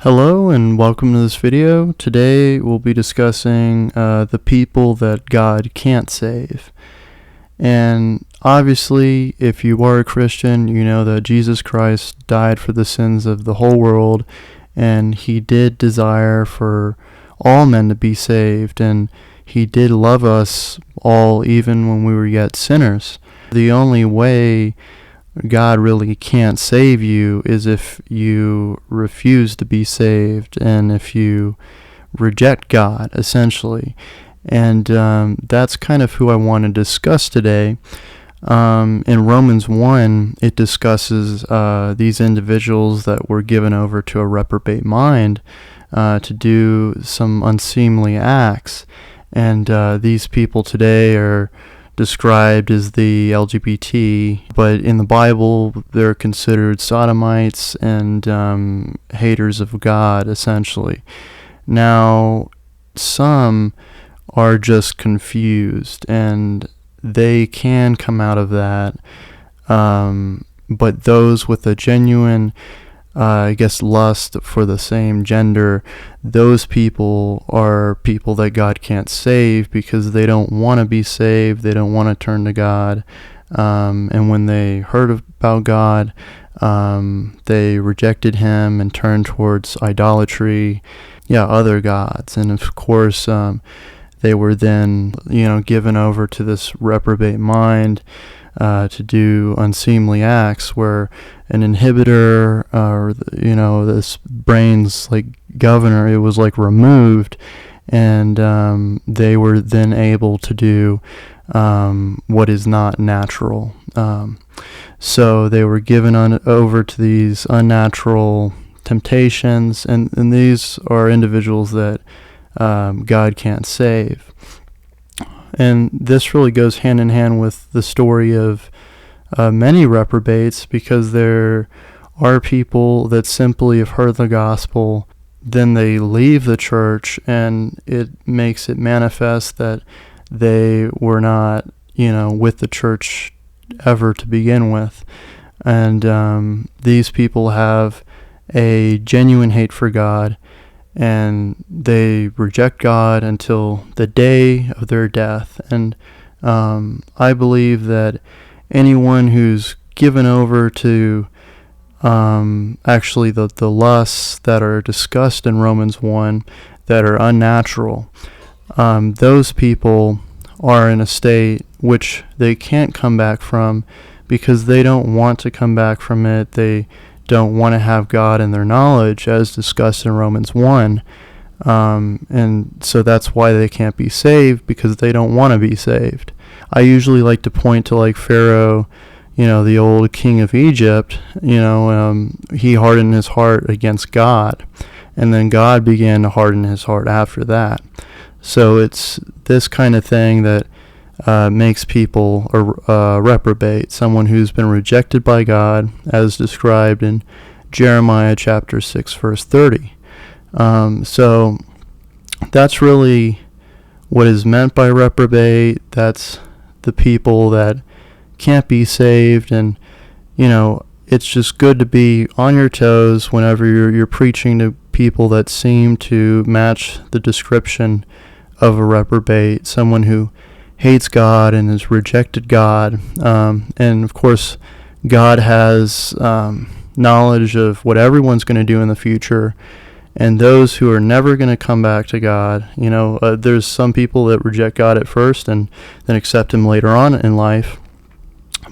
Hello and welcome to this video. Today we'll be discussing the people that God can't save. And obviously, if you are a Christian, you know that Jesus Christ died for the sins of the whole world, and he did desire for all men to be saved, and he did love us all even when we were yet sinners. The only way God really can't save you is if you refuse to be saved and if you reject God, essentially. And that's kind of who I want to discuss today. In Romans 1, it discusses these individuals that were given over to a reprobate mind to do some unseemly acts. And these people today are described as the LGBT, but in the Bible they're considered sodomites and haters of God, essentially. Now, some are just confused, and they can come out of that, but those with a genuine lust for the same gender, those people are people that God can't save because they don't want to be saved, they don't want to turn to God, and when they heard about God, they rejected him and turned towards idolatry, other gods, and of course they were then given over to this reprobate mind to do unseemly acts where an inhibitor or this brain's governor, it was removed, and they were then able to do what is not natural. So they were given over to these unnatural temptations, and these are individuals that God can't save. And this really goes hand in hand with the story of many reprobates, because there are people that simply have heard the gospel, then they leave the church, and it makes it manifest that they were not, with the church ever to begin with. And these people have a genuine hate for God, and they reject God until the day of their death. And I believe that anyone who's given over to actually the lusts that are discussed in Romans 1 that are unnatural, those people are in a state which they can't come back from because they don't want to come back from it. They don't want to have God in their knowledge, as discussed in Romans 1. And so that's why they can't be saved, because they don't want to be saved. I usually like to point to Pharaoh, the old king of Egypt. He hardened his heart against God, and then God began to harden his heart after that. So it's this kind of thing that makes people a reprobate, someone who's been rejected by God, as described in Jeremiah chapter 6, verse 30. So that's really what is meant by reprobate. That's the people that can't be saved, and it's just good to be on your toes whenever you're preaching to people that seem to match the description of a reprobate, someone who hates God and has rejected God. And of course, God has knowledge of what everyone's going to do in the future, and those who are never going to come back to God, there's some people that reject God at first and then accept him later on in life.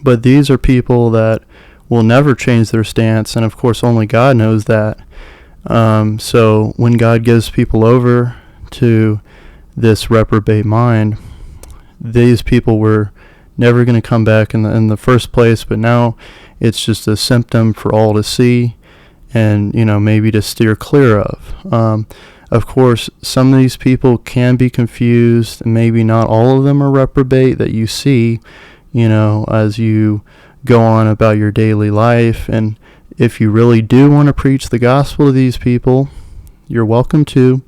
But these are people that will never change their stance, and of course only God knows that. So when God gives people over to this reprobate mind, these people were never going to come back in the first place, but now it's just a symptom for all to see and, maybe to steer clear of. Of course, some of these people can be confused, and maybe not all of them are reprobate that you see, as you go on about your daily life. And if you really do want to preach the gospel to these people, you're welcome to.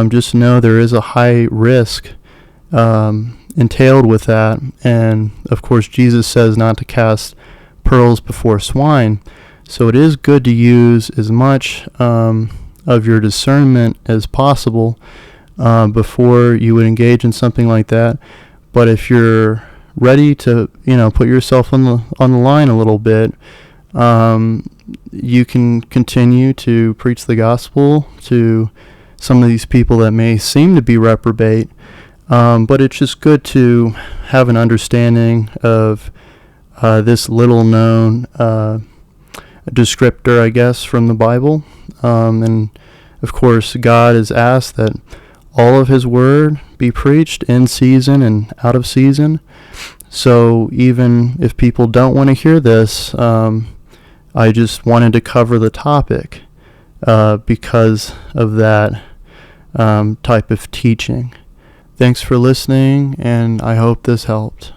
Just know there is a high risk entailed with that, and of course Jesus says not to cast pearls before swine, so it is good to use as much of your discernment as possible before you would engage in something like that. But if you're ready to, put yourself on the line a little bit, you can continue to preach the gospel to some of these people that may seem to be reprobate. But it's just good to have an understanding of this little known descriptor, I guess, from the Bible. And of course, God has asked that all of his word be preached in season and out of season. So even if people don't want to hear this, I just wanted to cover the topic because of that type of teaching. Thanks for listening, and I hope this helped.